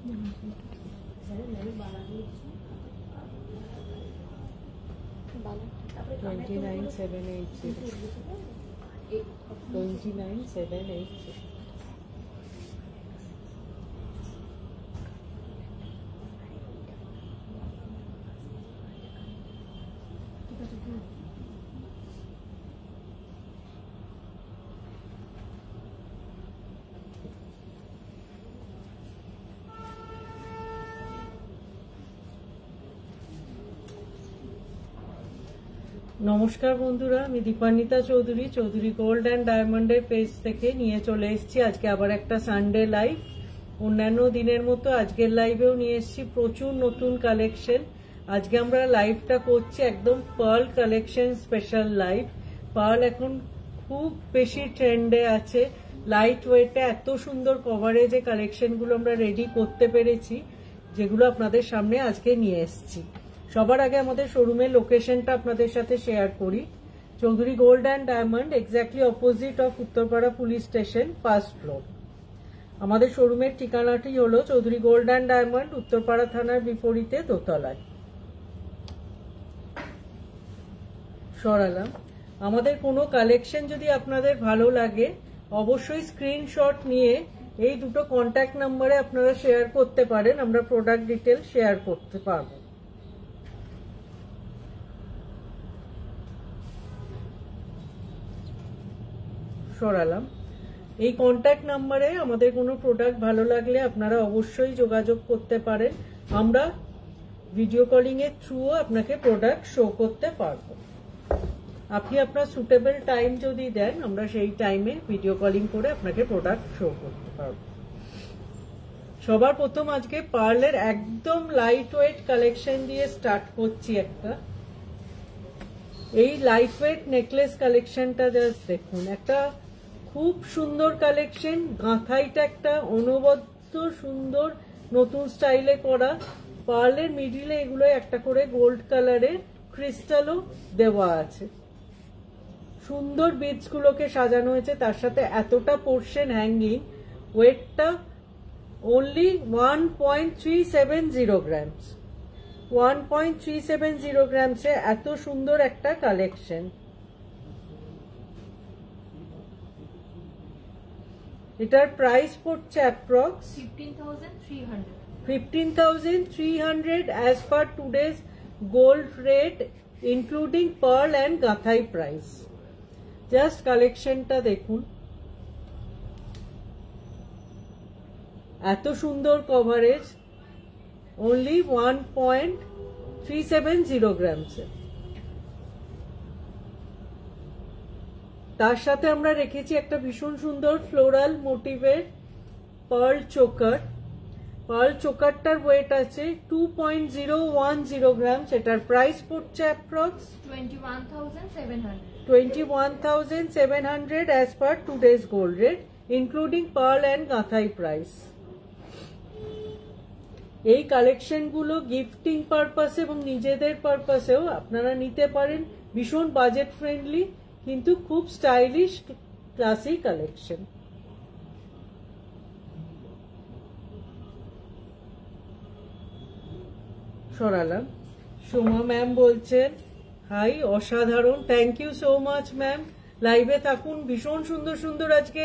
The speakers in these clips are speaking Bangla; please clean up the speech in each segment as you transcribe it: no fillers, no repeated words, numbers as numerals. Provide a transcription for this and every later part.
29,780. নমস্কার বন্ধুরা, আমি দীপান্বিতা চৌধুরী, চৌধুরী গোল্ড অ্যান্ড ডায়মন্ডের পেজ থেকে নিয়ে চলে এসেছি আজকে আবার একটা সানডে লাইভ। অন্যান্য দিনের মতো আজকের লাইভেও নিয়ে এসেছি প্রচুর নতুন কালেকশন। আজকে আমরা লাইভটা করছি একদম pearl collection special live. Pearl এখন খুব বেশি ট্রেন্ডে আছে। লাইট ওয়েটে এত সুন্দর কভারেজে কালেকশনগুলো আমরা রেডি করতে পেরেছি, যেগুলো আপনাদের সামনে আজকে নিয়ে এসেছি। সবার আগে আমাদের শোরুমের লোকেশনটা আপনাদের সাথে শেয়ার করি। Chowdhury gold and diamond, exactly opposite of Uttarpara police station, first floor. আমাদের শোরুমের ঠিকানাটি হলো Chowdhury gold and diamond, Uttarpara থানার বিপরীতে দোতলায়। সরালাম। আমাদের কোনো কালেকশন যদি আপনাদের ভালো লাগে অবশ্যই স্ক্রিনশট নিয়ে এই দুটো কন্ট্যাক্ট নাম্বারে আপনারা শেয়ার করতে পারেন, আমরা প্রোডাক্ট ডিটেল শেয়ার করতে পারবো। সরালাম। এই কন্ট্যাক্ট নাম্বারে আমাদের কোনো প্রোডাক্ট ভালো লাগলে আপনারা অবশ্যই যোগাযোগ করতে পারেন। আমরা ভিডিও কলিং এর থ্রুও আপনাকে প্রোডাক্ট শো করতে পারবো। আপনি আপনার সুটেবল টাইম যদি দেন, আমরা সেই টাইমে ভিডিও কলিং করে আপনাকে প্রোডাক্ট শো করতে পারবো। সবার প্রথম আজকে পার্লের একদম লাইট ওয়েট কালেকশন দিয়ে স্টার্ট করছি একটা। এই লাইট ওয়েট নেকলেস কালেকশনটা জাস্ট দেখুন, একটা খুব সুন্দর কালেকশন। গাঁথাইটা একটা অনবদ্য সুন্দর নতুন স্টাইলে করা। পার্লের মিডিলে এগুলো একটা করে গোল্ড কালারের ক্রিস্টালও দেওয়া আছে। সুন্দর বিটস গুলোকে সাজানো হয়েছে, তার সাথে এতটা পোর্শন হ্যাঙ্গিং। ওয়েটটা অনলি 1.370 গ্রামস। 1.370 গ্রামসে এত সুন্দর একটা কালেকশন। এটার প্রাইস পড়ছে approx 15,300 as per today's gold rate, including pearl and গাঁথাই প্রাইস। জাস্ট কালেকশনটা দেখুন, এত সুন্দর কভারেজ, অনলি 1.370 গ্রামসে। তার সাথে আমরা রেখেছি একটা ভীষণ সুন্দর ফ্লোরাল মোটিভের পার্ল চোকার। পার্ল চোকারটার ওয়েট আছে 2.010 গ্রাম। এটার প্রাইস পড়ছে approx 21,700 as per today's gold rate, including pearl and গাঁথাই প্রাইস। এই কালেকশনগুলো গিফটিং পারপাসে এবং নিজেদের পারপাসেও আপনারা নিতে পারেন। ভীষণ বাজেট ফ্রেন্ডলি কিন্তু খুব স্টাইলিশ ক্লাসি কালেকশন। সরালাম। সোমা ম্যাম বলছেন হাই, অসাধারণ, thank you so much ma'am. লাইভে থাকুন, ভীষণ সুন্দর সুন্দর আজকে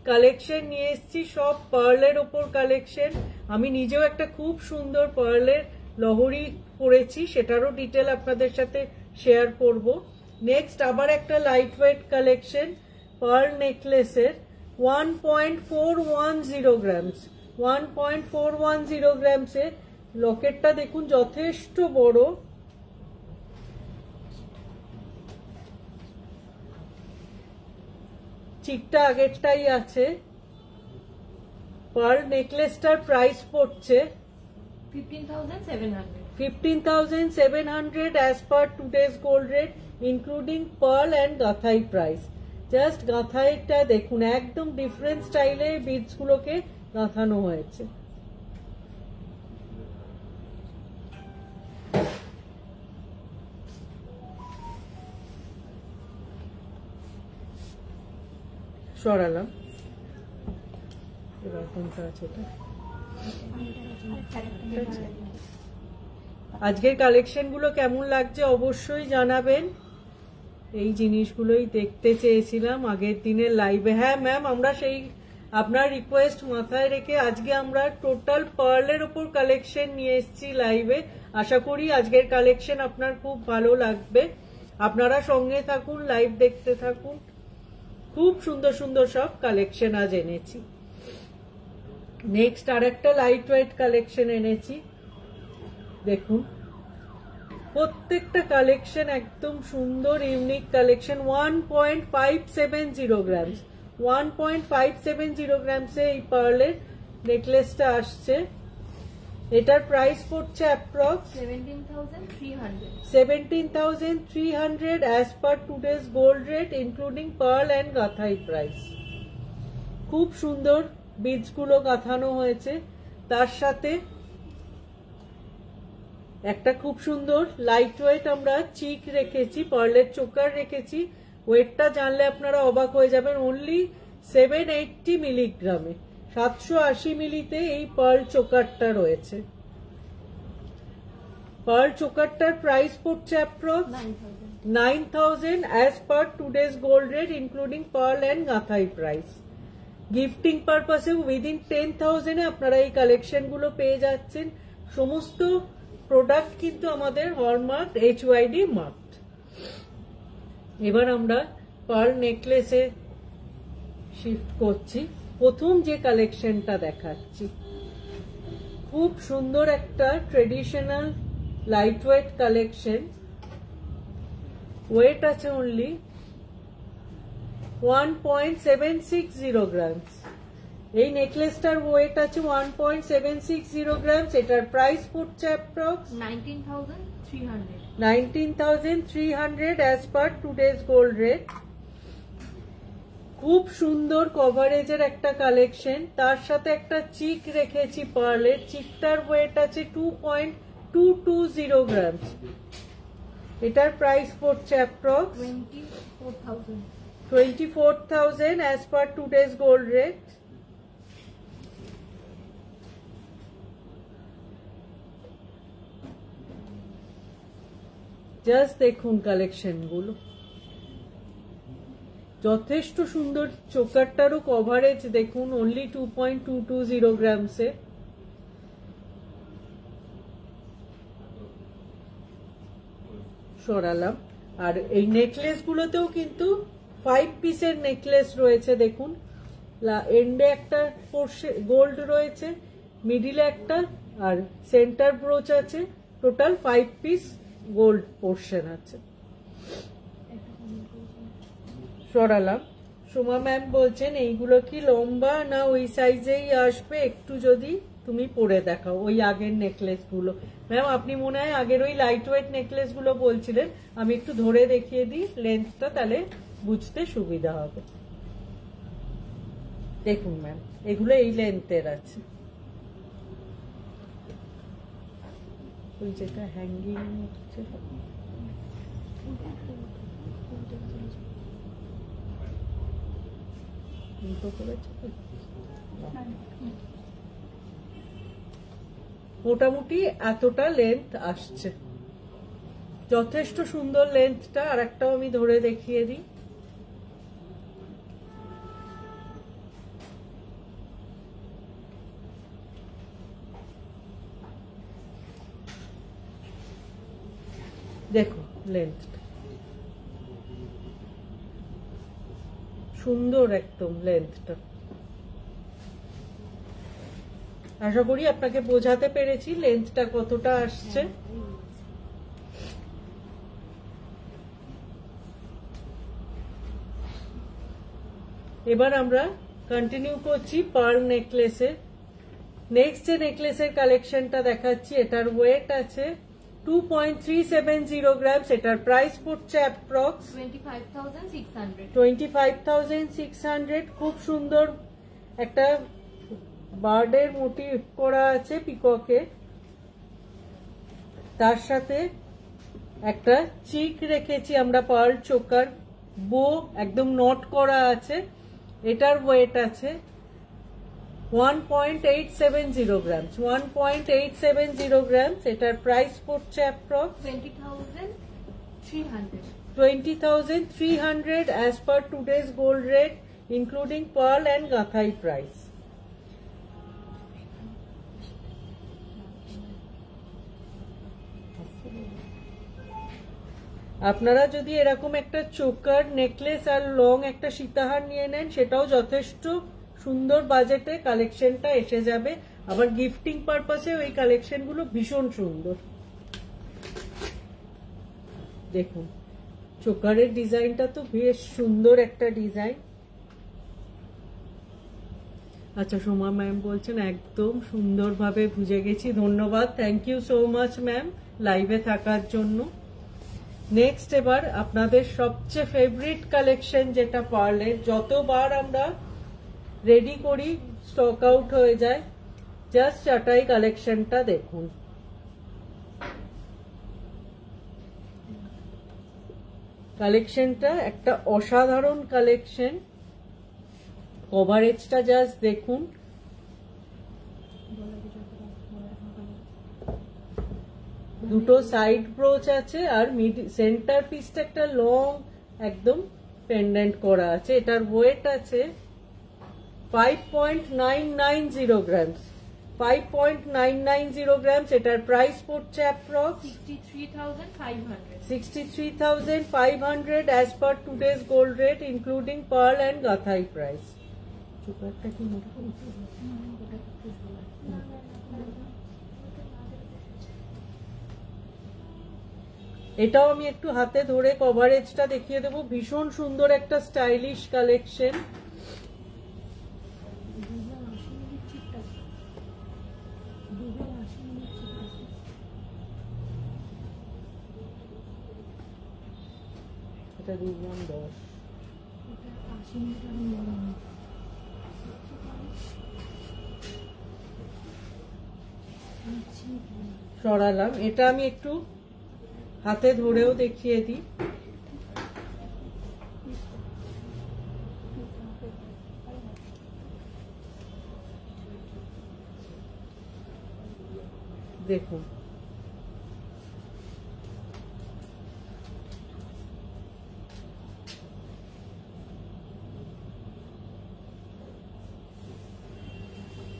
কালেকশন নিয়ে এসেছি, সব পার্লের ওপর কালেকশন। আমি নিজেও একটা খুব সুন্দর পার্লের লহরি পরেছি, সেটারও ডিটেল আপনাদের সাথে শেয়ার করব। নেক্সট আবার একটা লাইট ওয়েট কালেকশন পার্ল নেকলেসের 1.410 গ্রামস। 1.410 গ্রামসে লকেটটা দেখুন, যথেষ্ট বড়। চিকটা আগেরটাই আছে। পার্ল নেকলেসটার প্রাইস পড়ছে 15,700 as per today's gold rate, including pearl and গাঁথাই প্রাইস। জাস্ট গাঁথাইটা দেখুন, একদম ডিফারেন্ট স্টাইলে বিডস গুলোকে গাঁথানো হয়েছে। সরালাম। এবার কোনটা আছে এটা? আজকের কালেকশন গুলো কেমন লাগছে অবশ্যই জানাবেন। এই জিনিসগুলোই দেখতে চেয়েছিলাম আগের দিনের লাইভে। হ্যাঁ ম্যাম, আমরা সেই আপনার রিকোয়েস্ট মাথায় রেখে আজকে আমরা টোটাল পার্লের ওপর কালেকশন নিয়ে এসেছি লাইভে। আশা করি আজকের কালেকশন আপনার খুব ভালো লাগবে। আপনারা সঙ্গে থাকুন, লাইভ দেখতে থাকুন। খুব সুন্দর সুন্দর সব কালেকশন আজ এনেছি। নেক্সট আরেকটা লাইট ওয়েট কালেকশন এনেছি। দেখুন প্রত্যেকটা কালেকশন একদম সুন্দর ইউনিক কালেকশন। 1.570 গ্রামস, 1.570 গ্রামসে এই পার্লের নেকলেসটা আসছে। এটার প্রাইস পড়ছে approx 17,300 as per today's gold rate including pearl and গাথাই প্রাইস। খুব সুন্দর বিজগুলো গাঁথানো হয়েছে। তার সাথে একটা খুব সুন্দর লাইট ওয়েট আমরা চিক রেখেছি, পার্লের চোকার রেখেছি। ওয়েটটা জানলে আপনারা অবাক হয়ে যাবেন। অনলি 780 মিলিগ্রামে, 780 মিলিতে এই পার্ল চোকারটা রয়েছে। পার্ল চোকারটার প্রাইস পড়ছে approx 9,000 as per today's gold rate including pearl and গাথাই প্রাইস। গিফটিং পারপাসে উইদিন 10,000 এ আপনারা এই কালেকশন গুলো পেয়ে যাচ্ছেন। সমস্ত প্রোডাক্ট কিন্তু আমাদের হলমার্ক HYD মার্কড। এবার আমরা পার্ল নেকলেসে শিফট করছি। প্রথম যে কালেকশনটা দেখাচ্ছি খুব সুন্দর একটা traditional light weight collection. Weight আছে অনলি 1.760 গ্রামস। এই নেকলেসটার ওয়েট আছে 1.760 গ্রামস। এটার প্রাইস পড়ছে approx 19,300 as per today's gold rate. খুব সুন্দর কভারেজের একটা কালেকশন। তার সাথে একটা চিক রেখেছি পার্লের। চিকটার ওয়েট আছে 2.220 গ্রামস। এটার প্রাইস পড়ছে approx 24,000 as per today's gold rate. Just দেখুন কালেকশন গুলো, যথেষ্ট সুন্দর। চোকারটারও কভারেজ দেখুন, অনলি 2.220 গ্রামসে। সরালাম। আর এই নেকলেস গুলোতেও কিন্তু 5 পিসের নেকলেস রয়েছে। দেখুন এন্ডে একটা গোল্ড রয়েছে, মিডিলে একটা, আর সেন্টার ব্রোচ আছে। টোটাল 5 পিস গোল্ড পোর্শন আছে। সরালাম। সোমা ম্যাম বলছেন এইগুলো কি লম্বা না ওই সাইজেই আসবে, একটু যদি তুমি পরে দেখাও ওই আগের নেকলেস গুলো। ম্যাম আপনি মনে হয় আগের ওই লাইট ওয়েট নেকলেস গুলো বলছিলেন, আমি একটু ধরে দেখিয়ে দিই লেন্থটা, তাহলে বুঝতে সুবিধা হবে। দেখুন ম্যাম এগুলো এই লেন্থের আছে। ওই যেটা হ্যাঙ্গিং হচ্ছে মোটামুটি এতটা লেন্থ আসছে। যথেষ্ট সুন্দর লেন্থটা। আর একটাও আমি ধরে দেখিয়ে দিই। দেখুন লেন্থটা সুন্দর, একদম লেন্থটা। আশা করি আপনাকে বোঝাতে পেরেছি লেন্থটা কতটা আসছে। এবার আমরা কন্টিনিউ করছি পার্ল নেকলেসে। নেক্সট যে নেকলেসের কালেকশনটা দেখাচ্ছি, এটার ওয়েট আছে 2.370 গ্রামস। এটার প্রাইস পড়ছে অ্যাপ্রক্স 25,600। খুব সুন্দর একটা বার্ডের মোটিভ করা আছে পিককে। তার সাথে একটা চিক রেখেছি আমরা পার্ল চোকার, বো একদম নট করা আছে। এটার ওয়েট আছে 1.870 grams, 1.870 grams, এটার প্রাইস পড়ছে approx 20,300 as per today's gold rate, including pearl and gathai price. আপনারা যদি এরকম একটা চোকার নেকলেস আর লং একটা সীতাহার নিয়ে নেন, সেটাও যথেষ্ট সুন্দর বাজেটে কালেকশনটা এসে যাবে। আবার গিফটিং পারপাসে ওই কালেকশনগুলো ভীষণ সুন্দর। দেখুন চোকারের ডিজাইনটা তো বেশ সুন্দর একটা ডিজাইন। আচ্ছা, সোমা ম্যাম বলছেন একদম সুন্দরভাবে বুঝে গেছি, ধন্যবাদ, thank you so much ma'am লাইভে থাকার জন্য। নেক্সট এবার আপনাদের সবচেয়ে ফেভারিট কালেকশন, যেটা পার্লের যতবার আমরা রেডি করি স্টক আউট হয়ে যায়। জাস্ট চাটাই কালেকশনটা দেখুন, কালেকশনটা একটা অসাধারণ কালেকশন। কভারেজটা জাস্ট দেখুন, দুটো সাইড ব্রোচ আছে আর সেন্টার পিসটা একটা লং একদম পেন্ডেন্ট করা আছে। এটার ওয়েট আছে 5.990 গ্রামস, 5.990 গ্রামস। এটার প্রাইস পড়ছে approx 63,500 as per today's gold rate, including pearl and gathai price. এটাও আমি একটু হাতে ধরে কভারেজটা দেখিয়ে দেবো। ভীষণ সুন্দর একটা স্টাইলিশ কালেকশন। এটা 2.10 সরালাম। এটা আমি একটু হাতে ধরেও দেখিয়ে দিই। দেখুন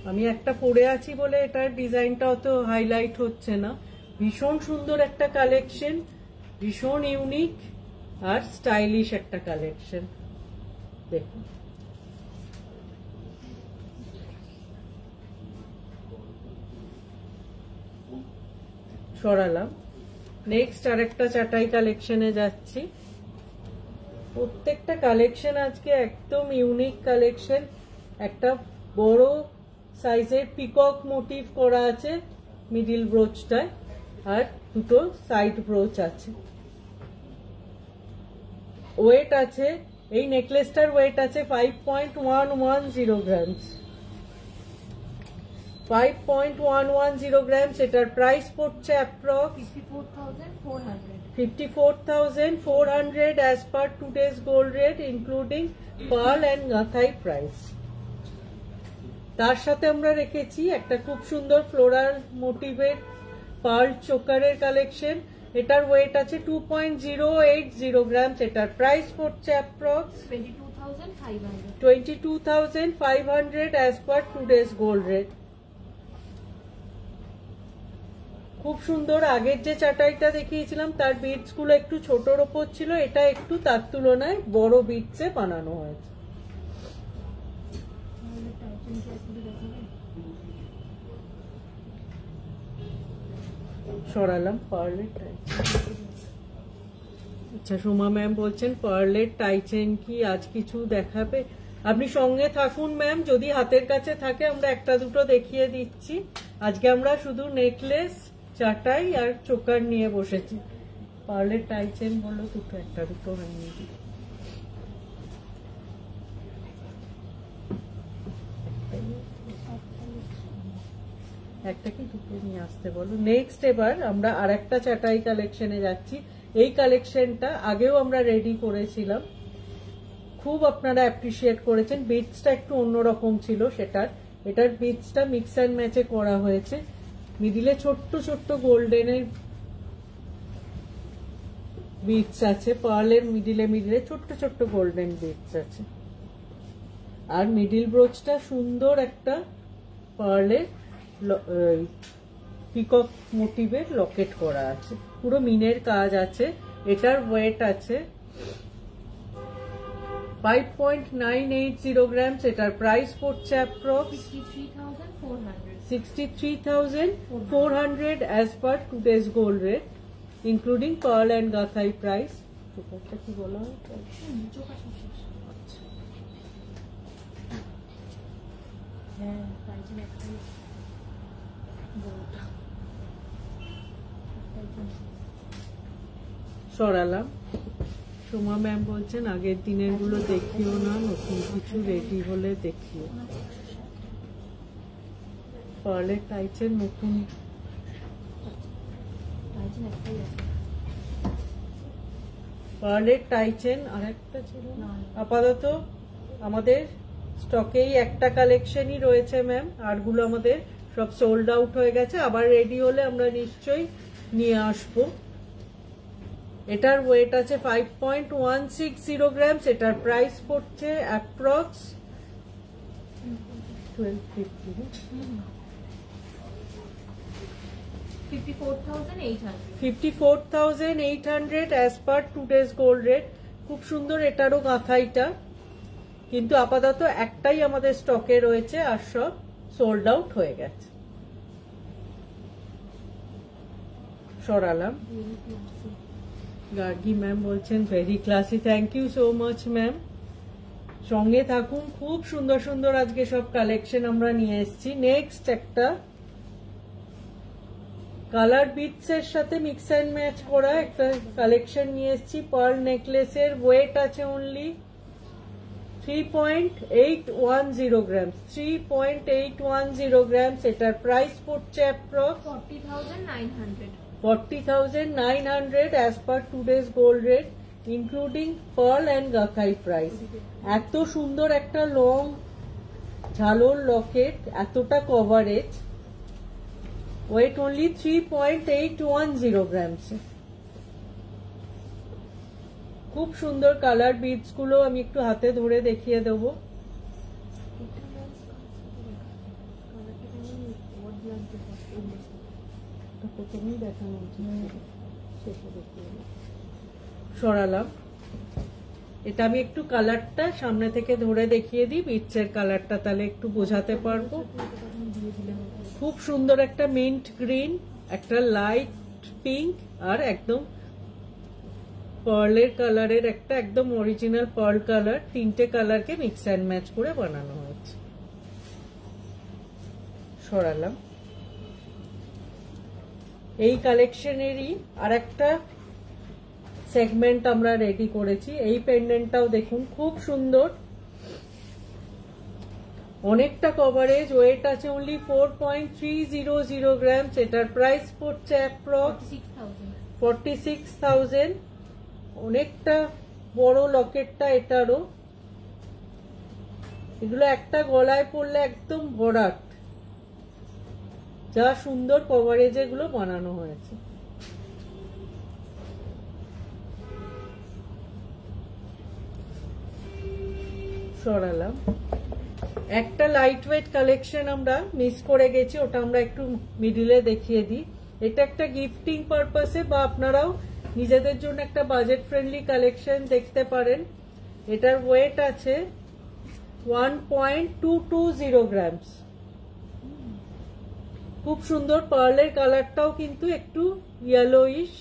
আমি একটা পরে আছি বলে এটার ডিজাইনটা অত হাইলাইট হচ্ছে না। ভীষণ সুন্দর একটা কালেকশন, ভীষণ ইউনিক আর স্টাইলিশ একটা কালেকশন। দেখুন সরালাম। নেক্সট আরেকটা চাটাই কালেকশনে যাচ্ছি। প্রত্যেকটা কালেকশন আজকে একদম ইউনিক কালেকশন। একটা বড় সাইজের পিকক মোটিভ করা আছে মিডিল ব্রোচটায়, আর দুটো সাইড ব্রোচ আছে। ওয়েট আছে, এই নেকলেসটার ওয়েট আছে 5.110 গ্রামস, 5.110 গ্রামস। এটার প্রাইস পড়ছে approx 54,400 as per today's gold rate, including pearl and gathai price. তার সাথে আমরা রেখেছি একটা খুব সুন্দর ফ্লোরাল মোটিভের পার্ল চোকারের কালেকশন। এটার ওয়েট আছে 2.080 গ্রামস। এটার প্রাইস পড়ছে approx 22,500 as per today's gold rate। খুব সুন্দর। আগের যে চাটাইটা দেখিয়েছিলাম তার বিটস গুলো একটু ছোটর ওপর ছিল, এটা একটু তার তুলনায় বড় বিটসে বানানো হয়েছে। সরালাম পার্লের টাইচেন। আচ্ছা, সোমা ম্যাম বলছেন পার্লের টাইচেন কি আজ কিছু দেখাবে? আপনি সঙ্গে থাকুন ম্যাম, যদি হাতের কাছে থাকে আমরা একটা দুটো দেখিয়ে দিচ্ছি। আজকে আমরা শুধু নেকলেস, চাটাই আর চোকার নিয়ে বসেছি। পার্লের টাইচেন বললো দুটো, একটা দুটো বানিয়ে দিই। একটা কি দুটো নিয়ে আসতে বলো। নেক্সট এবার আমরা আর একটা চাটাই কালেকশনে যাচ্ছি। এই কালেকশনটা আগেও আমরা রেডি করেছিলাম, খুব আপনারা অ্যাপ্রিসিয়েট করেছেন। বিটসটা একটু অন্যরকম ছিল সেটার। এটার বিটসটা মিক্স অ্যান্ড ম্যাচে করা হয়েছে, মিডিলে ছোট্ট ছোট্ট গোল্ডেনের বিটস আছে, পার্লের মিডিলে ছোট্ট ছোট্ট গোল্ডেন বিটস আছে, আর মিডিল ব্রোচটা সুন্দর একটা পার্লের পিকক মোটিভের লকেট করা আছে, পুরো মিনের কাজ আছে। এটার ওয়েট আছে 5.980 গ্রামস। এটার প্রাইস পড়ছে approx 63,400 as per today's gold rate, including pearl and gathai price. এটা কি বলা হয়? সরালাম। সোমা ম্যাম বলছেন আগের দিনের গুলো দেখিও না, নতুন কিছু রেডি হলে দেখিও। পার্লের টাইচের নতুন পার্লের টাইচেন আর একটা ছিল, আপাতত আমাদের স্টকেই একটা কালেকশনই রয়েছে ম্যাম, আরগুলো আমাদের সব সোল্ড আউট হয়ে গেছে। আবার রেডি হলে আমরা নিশ্চয়ই নিয়ে আসবো। এটার ওয়েট আছে 5.160 গ্রামস। এটার প্রাইস পড়ছে approx 54,800 as per today's gold rate। খুব সুন্দর এটারও গাঁথাইটা, কিন্তু আপাতত একটাই আমাদের স্টকে রয়েছে, আর সব সোল্ড আউট হয়ে গেছে। সরালাম। গার্গী ম্যাম বলছেন very classy, thank you so much ma'am. সঙ্গে থাকুন, খুব সুন্দর সুন্দর আজকে সব কালেকশন আমরা নিয়ে এসেছি। নেক্সট একটা কালার বিটস এর সাথে মিক্স অ্যান্ড ম্যাচ করা একটা কালেকশন নিয়ে এসেছি। পার্ল নেকলেসের ওয়েট আছে অনলি 3.810 গ্রামস। 3.810 গ্রামস। এটার প্রাইস পড়ছে approx 40,900 as per today's gold rate, including pearl and gathai price। এত সুন্দর একটা লং ঝালোর লকেট, এতটা কভারেজ, ওয়েট অনলি 3.810 গ্রামস। খুব সুন্দর কালার বিটস গুলো আমি একটু হাতে ধরে দেখিয়ে দেবো। সরালাম। এটা আমি একটু কালারটা সামনে থেকে ধরে দেখিয়ে দিই, বিটসের কালারটা তাহলে একটু বোঝাতে পারবো। খুব সুন্দর একটা মিন্ট গ্রিন, একটা লাইট পিঙ্ক, আর একদম পার্লের কালারের একটা একদম অরিজিনাল পার্ল কালার। তিনটে কালারকে মিক্স অ্যান্ড ম্যাচ করে বানানো হয়েছে। সরালাম। এই কালেকশনেরই আর একটা সেগমেন্ট আমরা রেডি করেছি। এই পেন্ডেন্টটাও দেখুন, খুব সুন্দর, অনেকটা কভারেজ, ওয়েট আছে অনলি 4.300 গ্রামস। এটার প্রাইস পড়ছে অ্যাপ্রক্স 46,000। অনেকটা বড় লকেটটা এটারও। এগুলো একটা গলায় পড়লে একদম ভরাট, যা সুন্দর কভারেজ এগুলো বানানো হয়েছে। সরালাম। একটা লাইট ওয়েট কালেকশন আমরা মিস করে গেছি, ওটা আমরা একটু মিডিলে দেখিয়ে দিই। এটা একটা গিফটিং পারপাসে বা আপনারাও নিজেদের জন্য একটা বাজেট ফ্রেন্ডলি কালেকশন দেখতে পারেন। এটার ওয়েট আছে 1.220 গ্রামস। খুব সুন্দর, পার্লের কালারটাও কিন্তু একটু ইয়েলোইশ।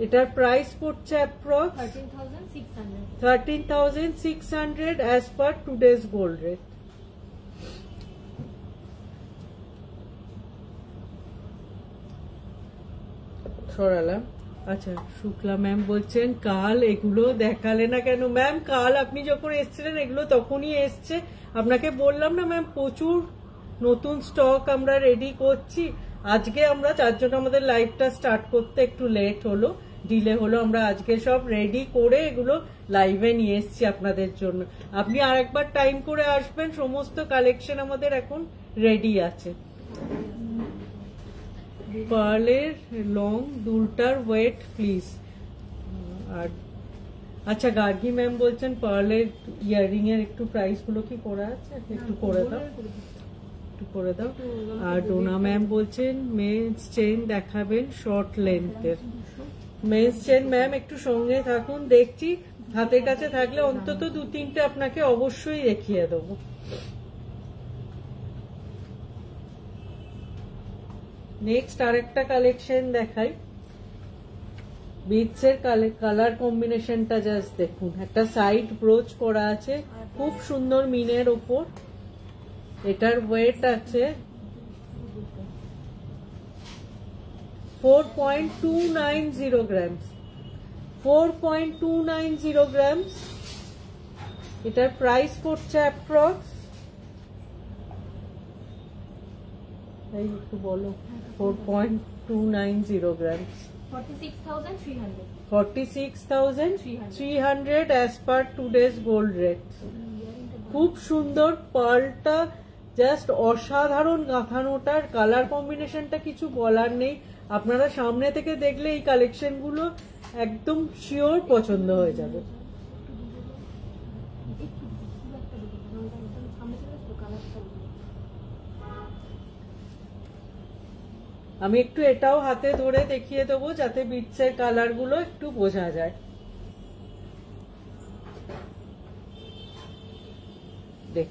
এটার প্রাইস পড়ছে approx 13,600 as per today's gold rate। সরালাম। আচ্ছা, শুক্লা ম্যাম বলছেন কাল এগুলো দেখালে না কেন? ম্যাম কাল আপনি যখন এসেছিলেন এগুলো তখনই এসছে। আপনাকে বললাম না ম্যাম, প্রচুর নতুন স্টক আমরা রেডি করছি। আজকে আমরা যার জন্য আমাদের লাইভটা স্টার্ট করতে একটু লেট হলো, ডিলে হলো, আমরা আজকে সব রেডি করে এগুলো লাইভে নিয়ে এসেছি আপনাদের জন্য। আপনি আরেকবার টাইম করে আসবেন, সমস্ত কালেকশন আমাদের এখন রেডি আছে। পার্লের লং দুলটার ওয়েট প্লিজ। আর আচ্ছা, গার্গী ম্যাম বলছেন পার্লের ইয়াররিং এর একটু প্রাইস গুলো কি করা আছে, একটু করে দাও, একটু করে দাও। আর ডোনা ম্যাম বলছেন মেন্স চেইন দেখাবেন শর্ট লেন্থের। মেন্স চেইন ম্যাম একটু সঙ্গে থাকুন, দেখছি হাতের কাছে থাকলে অন্তত 2-3টে আপনাকে অবশ্যই দেখিয়ে দেবো। নেক্সট আরেকটা কালেকশন দেখাই। বিটস এর কালার কম্বিনেশনটা জাস্ট দেখুন, একটা সাইড ব্রোচ করা আছে খুব সুন্দর মিনের ওপর। এটার ওয়েট আছে 4.290 গ্রামস, 4.290 গ্রামস। এটার প্রাইস পড়ছে অ্যাপ্রক্স, এই একটু বলো, 4.290 grams, 46,300 as per today's gold rate। খুব সুন্দর পার্লটা, জাস্ট অসাধারণ গাঁথানোটার, কালার কম্বিনেশনটা কিছু বলার নেই। আপনারা সামনে থেকে দেখলে এই কালেকশন গুলো একদম শিওর পছন্দ হয়ে যাবে। আমি একটু এটাও হাতে ধরে দেখিয়ে দেবো যাতে বিটসের কালার গুলো একটু বোঝা যায়। দেখ,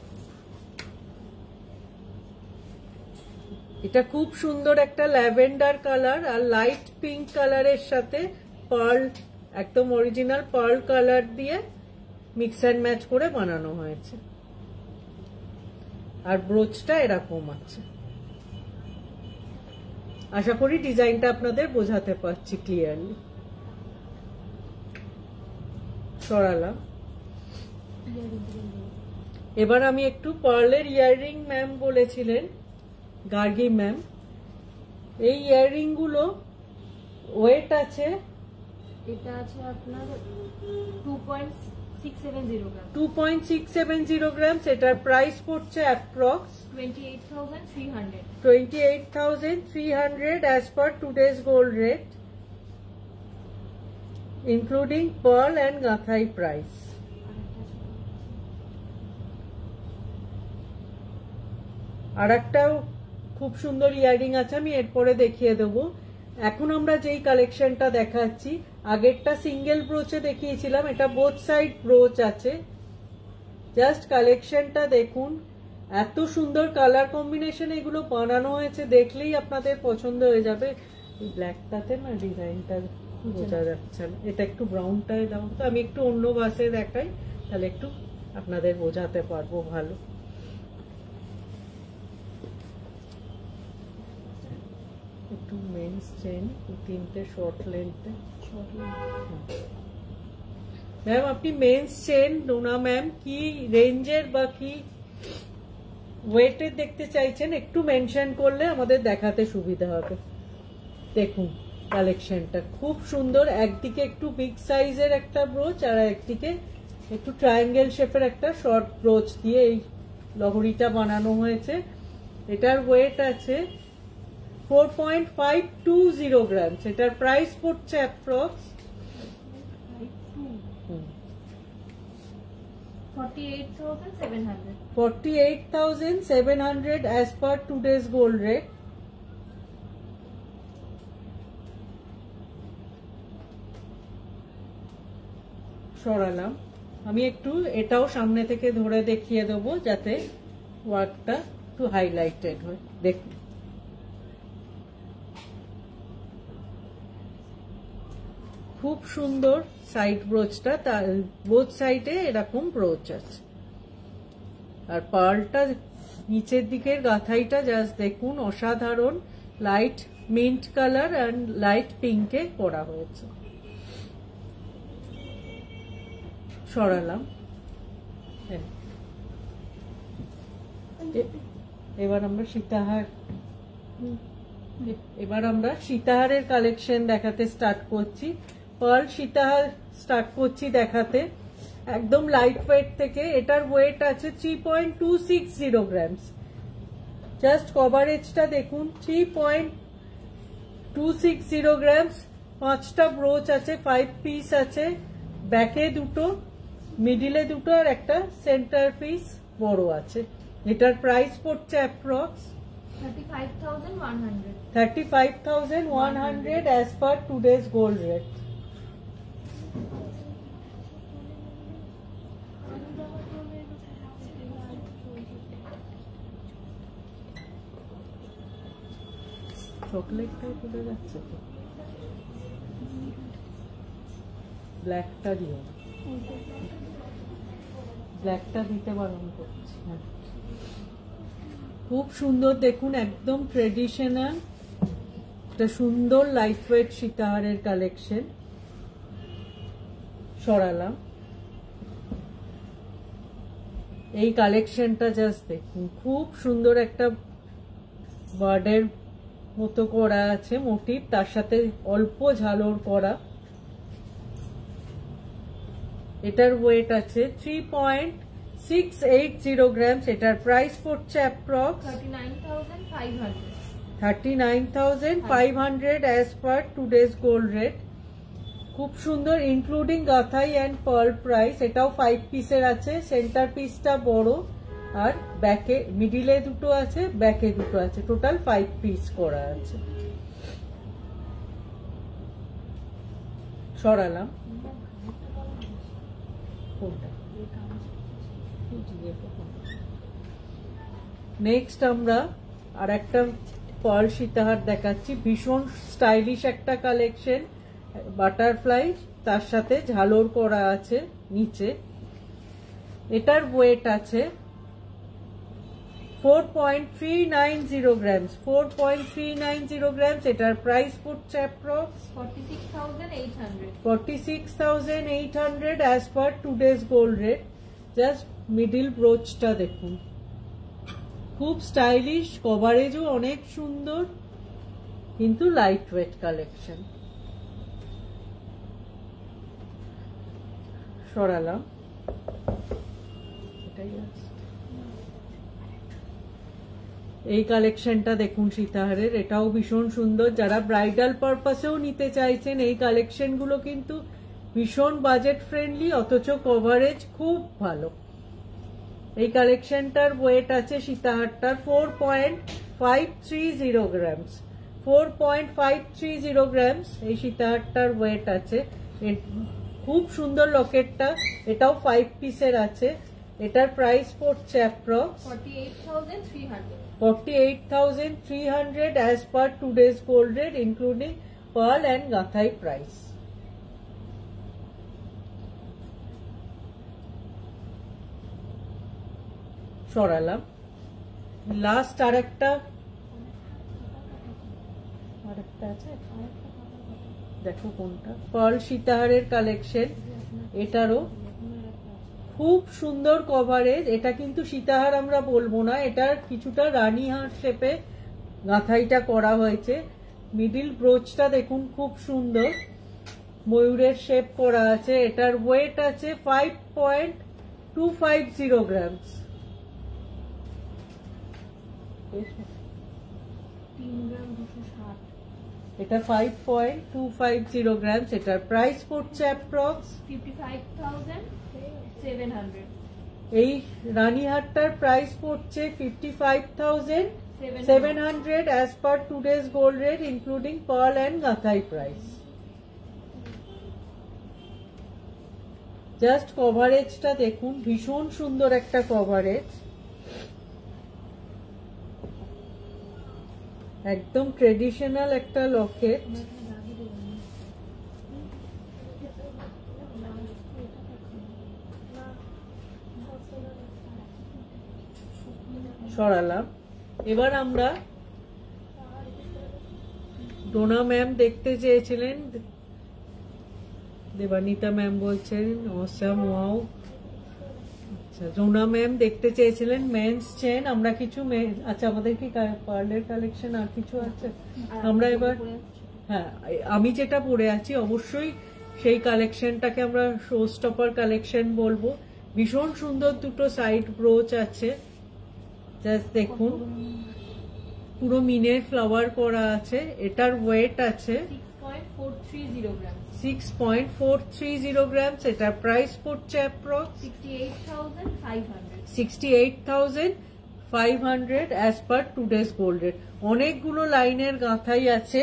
এটা খুব সুন্দর একটা ল্যাভেন্ডার কালার আর লাইট পিঙ্ক কালারের সাথে পার্ল, একদম অরিজিনাল পার্ল কালার দিয়ে মিক্স অ্যান্ড ম্যাচ করে বানানো হয়েছে। আর ব্রোচটা এরকম আছে। আশা করি ডিজাইনটা আপনাদের বোঝাতে পারছি ক্লিয়ারলি। সরালাম। এবার আমি একটু পার্লের ইয়াররিং ম্যাম বলেছিলেন গার্গী ম্যাম, এই ইয়াররিং গুলো ওয়েট আছে, এটা আছে আপনার 2.670 গ্রাম, 2.670 গ্রামস। এটার প্রাইস পড়ছে approx 28,300, 28,300 as per today's gold rate, including pearl and gathai price। আর একটাও খুব সুন্দর ইয়ারিং আছে, আমি এরপরে দেখিয়ে দেবো। এখন আমরা যেই কালেকশনটা দেখাচ্ছি, আগেরটা সিঙ্গেল ব্রোচে দেখিয়েছিলাম, এটা বোথ সাইড ব্রোচ আছে। জাস্ট কালেকশনটা দেখুন, এত সুন্দর কালার কম্বিনেশন এগুলো বানানো হয়েছে, দেখলেই আপনাদের পছন্দ হয়ে যাবে। এই ব্ল্যাকটাতে না ডিজাইনটা বোঝা যাচ্ছে না, এটা একটু ব্রাউনটায় দাও তো, আমি একটু অন্য বাসে দেখাই, তাহলে একটু আপনাদের বোঝাতে পারবো ভালো। একটু মেন্স চেন, 2-3টে শর্ট লেন্থে। ম্যাম আপনি মেন্স চেন, ডোনা ম্যাম কি রেঞ্জের বা কি ওয়েটের দেখতে চাইছেন একটু মেনশন করলে আমাদের দেখাতে সুবিধা হবে। দেখুন কালেকশনটা খুব সুন্দর, একদিকে একটু বিগ সাইজের একটা ব্রোচ আর একদিকে একটু ট্রায়াঙ্গেল শেপের একটা শর্ট ব্রোচ দিয়ে এই লহরিটা বানানো হয়েছে। এটার ওয়েট আছে 4.520 গ্রামস। এটার প্রাইস পড়ছে approx 48,700, 48,700 as per today's gold rate। সরালাম। আমি একটু এটাও সামনে থেকে ধরে দেখিয়ে দেবো যাতে ওয়ার্কটা একটু হাইলাইটেড হয়। দেখুন খুব সুন্দর সাইড ব্রোচটা, তার বোথ সাইডে এরকম ব্রোচ আছে। আর পার্লটা নিচের দিকের গাথাইটা জাস্ট দেখুন, অসাধারণ light mint colour and light পিঙ্কে করা হয়েছে। সরালাম। এবার আমরা সীতাহারের কালেকশন দেখাতে স্টার্ট করছি। পার্ল সীতাহার স্টার্ট করছি দেখাতে। একদম লাইট ওয়েট থেকে, এটার ওয়েট আছে 3.260 গ্রামস। জাস্ট কভারেজটা দেখুন, 3.260 গ্রামস। 5টা ব্রোচ আছে, 5 পিস আছে, ব্যাকে দুটো, মিডিলে দুটো আর একটা সেন্টার পিস বড় আছে। এটার প্রাইস পড়ছে approx 35,100 as per today's gold rate. চকলেটটা তুলে যাচ্ছে তো, ব্ল্যাকটা দিও, ব্ল্যাকটা দিতে বারণ করছি। খুব সুন্দর দেখুন, একদম ট্রেডিশনাল একটা সুন্দর লাইট ওয়েট সীতাহারের কালেকশন। সরালাম, এই কালেকশনটা জাস্ট দেখুন, খুব সুন্দর একটা বার্ডের মতো করা আছে মোটিভ, তার সাথে অল্প ঝালর করা। এটার ওয়েট আছে 3.680 গ্রামস। এটার প্রাইস পড়ছে approx 39,500 as per today's gold rate. খুব সুন্দর, ইনক্লুডিং গাথাই অ্যান্ড পার্ল প্রাইস। এটাও 5 পিসের আছে, সেন্টার পিসটা বড় আর ব্যাকে মিডিলে দুটো আছে, ব্যাকে দুটো আছে, টোটাল 5 পিস করা আছে। সরালাম, নেক্সট আমরা আর একটা পার্ল সীতাহার দেখাচ্ছি। ভীষণ স্টাইলিশ একটা কালেকশন, বাটারফ্লাই তার সাথে ঝালর করা আছে নিচে। এটার ওয়েট আছে 4.390 গ্রামস। 4.390 গ্রামস। এটার প্রাইস পড়ছে approx 46,800 as per today's gold rate. জাস্ট মিডিল ব্রোচটা দেখুন, খুব স্টাইলিশ, কভারেজও অনেক সুন্দর, কিন্তু লাইট ওয়েট কালেকশন। সরালাম, এই কালেকশনটা দেখুন সীতাহারের, এটাও ভীষণ সুন্দর। যারা ব্রাইডাল পারপাসেও নিতে চাইছেন, এই কালেকশনগুলো কিন্তু ভীষণ বাজেট ফ্রেন্ডলি, অথচ কভারেজ খুব ভালো। এই কালেকশনটার ওয়েট আছে সীতাহারটার 4.530 গ্রামস। 4.530 গ্রামস এই সীতাহারটার ওয়েট আছে। খুব সুন্দর লকেটটা, এটাও 5 পিসের আছে। এটার প্রাইস পড়ছে approx 48,300 as per today's gold rate, including pearl and gathai price. সরালাম, লাস্ট আরেকটা আছে, দেখো কোনটা, পার্ল সীতাহারের কালেকশন। এটারও খুব সুন্দর কভারেজ। এটা কিন্তু সীতাহার আমরা বলবো না, এটার কিছুটা রানীহার শেপে গাঁথাইটা করা হয়েছে। মিডিল ব্রোচটা দেখুন, খুব সুন্দর ময়ূরের শেপ করা আছে। এটার ওয়েট আছে 5.250 গ্রামস। এটা 5.250 গ্রামস। এটার প্রাইস পড়ছে অ্যাপ্রক্স 55,700। এই রানীহারটার প্রাইস পড়ছে 55,700 as per today's gold rate, including pearl and gathai price. Just কভারেজটা দেখুন, ভীষণ সুন্দর একটা কভারেজ, একদম ট্রেডিশনাল একটা লকেট। সরালাম। এবার আমরা ডোনা ম্যাম দেখতে চেয়েছিলেন, দেবানিতা ম্যাম বলছেন অসাম ওয়াও। আচ্ছা, ডোনা ম্যাম দেখতে চেয়েছিলেন মেন্স চেন। আমরা কিছু, আচ্ছা আমাদের কি পার্লের কালেকশন আর কিছু আছে? আমরা এবার, হ্যাঁ আমি যেটা পরে আছি অবশ্যই সেই কালেকশনটাকে আমরা শো স্টপার কালেকশন বলবো। ভীষণ সুন্দর দুটো সাইড ব্রোচ আছে, জাস্ট দেখুন পুরো মিনের ফ্লাওয়ার করা আছে। এটার ওয়েট আছে 6.430 গ্রাম। 6.430 গ্রামস। এটার প্রাইস পড়ছে approx 68,500 as per today's gold rate. অনেকগুলো লাইনের গাঁথাই আছে।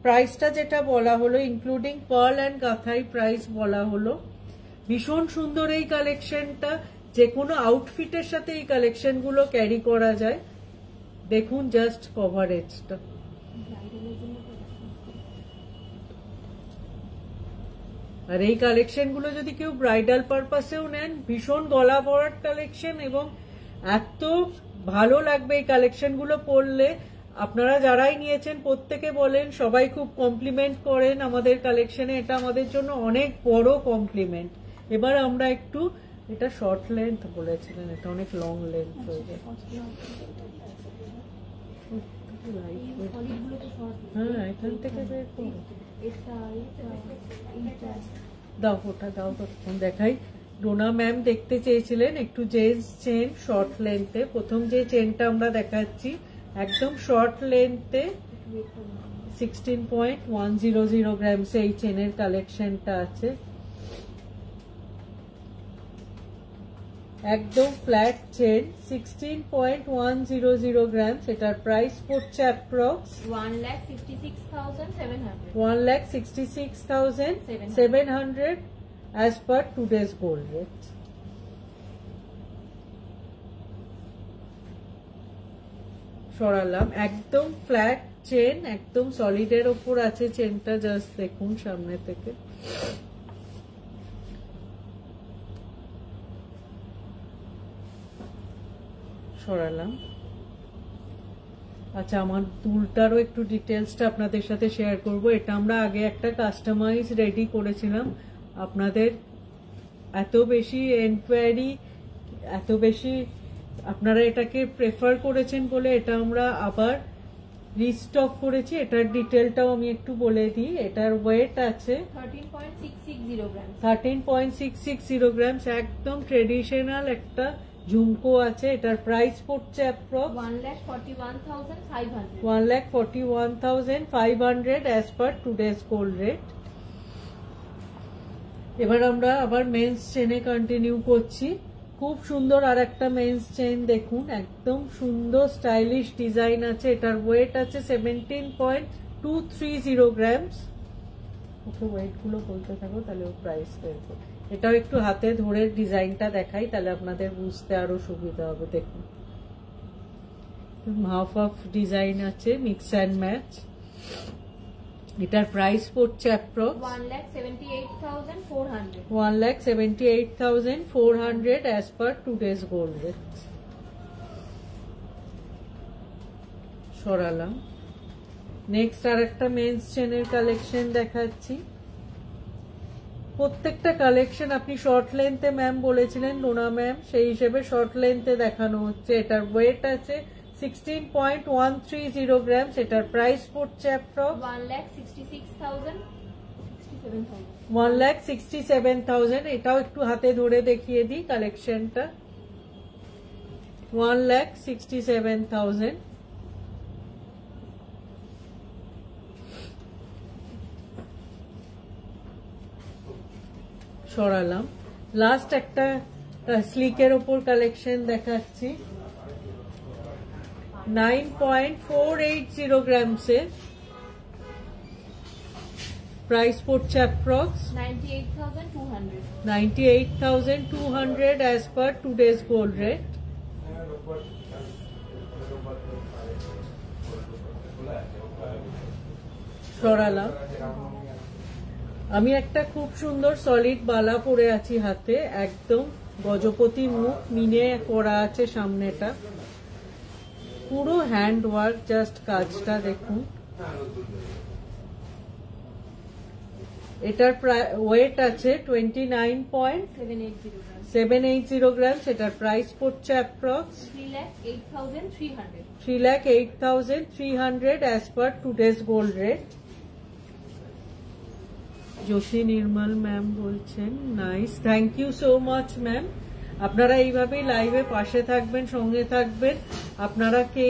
প্রাইসটা যেটা বলা হলো ইনক্লুডিং পার্ল অ্যান্ড গাঁথাই প্রাইস বলা হলো। ভীষণ সুন্দর এই কালেকশনটা, যে কোনো আউটফিটের সাথে এই কালেকশনগুলো ক্যারি করা যায়। দেখুন জাস্ট কভারেজটা। আর এই কালেকশনগুলো যদি কেউ ব্রাইডাল পারপাসেও নেন, ভীষণ গলা ভরাট কালেকশন এবং এত ভালো লাগবে এই কালেকশনগুলো পরলে। আপনারা যারাই নিয়েছেন প্রত্যেকে বলেন, সবাই খুব কমপ্লিমেন্ট করেন আমাদের কালেকশনে। এটা আমাদের জন্য অনেক বড় কমপ্লিমেন্ট। এবার আমরা একটু, এটা শর্ট লেন্থ বলেছিলেন, এটা অনেক লং লেন্থ হয়ে যায়। হ্যাঁ, এখান থেকে বের করো, দাও ওটা দাও, তখন দেখাই। ডোনা ম্যাম দেখতে চেয়েছিলেন একটু জেন্টস চেন শর্ট লেন্থে। প্রথম যে চেনটা আমরা দেখাচ্ছি একদম শর্ট লেন্থে 16.100 গ্রামস এই চেনের কালেকশনটা আছে। একদম ফ্ল্যাট চেন 16.100 গ্রামস। এটার প্রাইস পড়ছে approx 1,66,700 as per today's gold rate। সরালাম, একদম ফ্ল্যাট চেন, একদম সলিডের ওপর আছে চেনটা, জাস্ট দেখুন সামনে থেকে। সরালাম। আচ্ছা, আমার দুলটারও একটু ডিটেলসটা আপনাদের সাথে শেয়ার করব। এটা আমরা আগে একটা কাস্টমাইজ রেডি করেছিলাম। আপনাদের এত বেশি এনকোয়ারি, এত বেশি আপনারা এটাকে প্রেফার করেছেন বলে এটা আমরা আবার রিস্টক করেছি। এটার ডিটেলটাও আমি একটু বলে দিই। এটার ওয়েট আছে 13.660 গ্রামস। একদম ট্রেডিশনাল একটা ঝুমকো আছে। এটার প্রাইস পড়ছে approx 1,41,500 as per today's gold rate. এবার আমরা আবার মেন্স চেনে কন্টিনিউ করছি। খুব সুন্দর আর একটা মেন্স চেন দেখুন, একদম সুন্দর স্টাইলিশ ডিজাইন আছে। এটার ওয়েট আছে 17.230 গ্রামস। ওকে ওয়েট গুলো বলতে থাকো, তাহলে ও প্রাইস বের করবে। এটাও একটু হাতে ধরে ডিজাইনটা দেখাই, তাহলে আপনাদের বুঝতে আরো সুবিধা হবে। দেখুন হাফ হাফ ডিজাইন আছে, মিক্স অ্যান্ড ম্যাচ। এটার প্রাইস পড়ছে approx 1,78,400 as per today's gold rate. সরালাম। নেক্সট আর একটা মেন্স চেনের কালেকশন দেখাচ্ছি। প্রত্যেকটা কালেকশন আপনি শর্ট লেন্থে ম্যাম বলেছিলেন ডোনা ম্যাম, সেই হিসেবে শর্ট লেন্থে দেখানো হচ্ছে। এটার ওয়েট আছে 16.130 গ্রামস। এটার প্রাইস পড়ছে অ্যাপ্রক্স 1,67,000। এটাও একটু হাতে ধরে দেখিয়ে দিই কালেকশনটা। 1,67,000। সরালাম। লাস্ট একটা স্লিকের ওপর কালেকশন দেখাচ্ছি। 9.480 গ্রামসের প্রাইস পড়ছে approx 98,200 as per today's gold rate. সরালাম। আমি একটা খুব সুন্দর সলিড বালা পরে আছি হাতে, একদম গজপতি মুখ মিনে করা আছে সামনেটা, পুরো হ্যান্ড ওয়ার্ক, জাস্ট কাজটা দেখুন। এটার ওয়েট আছে 29.780 গ্রামস। এটার প্রাইস পড়ছে approx 3,08,300 as per today's gold rate. Jyoti Nirmal ma'am বলছেন nice, thank you so much ma'am. আপনারা এইভাবেই লাইভে পাশে থাকবেন, সঙ্গে থাকবেন। আপনারা কে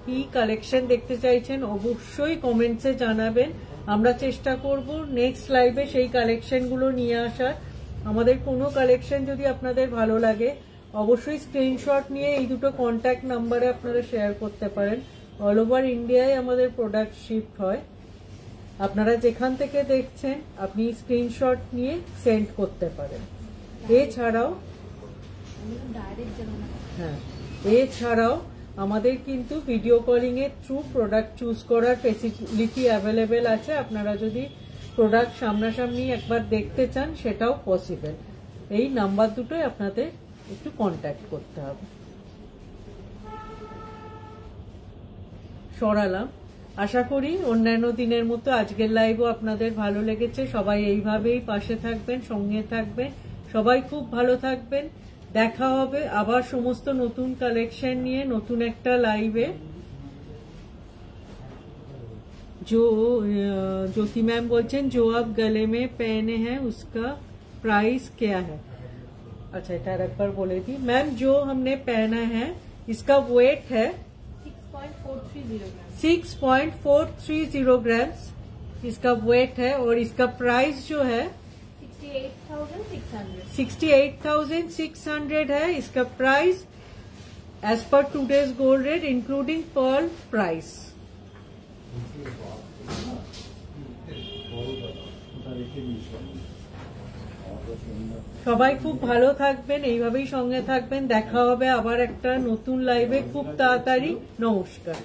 কি কালেকশন দেখতে চাইছেন অবশ্যই কমেন্টসে জানাবেন। আমরা চেষ্টা করব নেক্সট লাইভে সেই কালেকশনগুলো নিয়ে আসার। আমাদের কোনো কালেকশন যদি আপনাদের ভালো লাগে অবশ্যই স্ক্রিনশট নিয়ে এই দুটো কন্ট্যাক্ট নাম্বারে আপনারা শেয়ার করতে পারেন। অল ওভার ইন্ডিয়ায় আমাদের প্রোডাক্ট শিফট হয়। আপনারা যেখান থেকে দেখছেন আপনি স্ক্রিনশট নিয়ে সেন্ড করতে পারেন। এছাড়াও এছাড়াও আমাদের কিন্তু ভিডিও কলিং এর থ্রু প্রোডাক্ট চুজ করার ফেসিলিটি অ্যাভেলেবেল আছে। আপনারা যদি প্রোডাক্ট সামনাসামনি একবার দেখতে চান সেটাও পসিবল। এই নাম্বার দুটোই আপনাদের একটু কন্ট্যাক্ট করতে হবে। সরালাম। আশা করি অন্যান্য দিনের মতো আজকের লাইভও আপনাদের ভালো লেগেছে। সবাই এইভাবেই পাশে থাকবেন, সঙ্গে থাকবেন। সবাই খুব ভালো থাকবেন। দেখা হবে আবার সমস্ত নতুন কালেকশন নিয়ে নতুন একটা লাইভে। ज्योति मैम बोलছেন जो आप गले में पहने हैं उसका प्राइस क्या है? अच्छा এটা একবার বলে दी मैम। जो हमने पहना है इसका वेट है 6.430 ग्राम इसका वेट है और इसका प्राइस जो है 68,600 है। इसका price as per today's gold rate including pearl price. সবাই খুব ভালো থাকবেন, এইভাবেই সঙ্গে থাকবেন। দেখা হবে আবার একটা নতুন লাইভে খুব তাড়াতাড়ি। নমস্কার।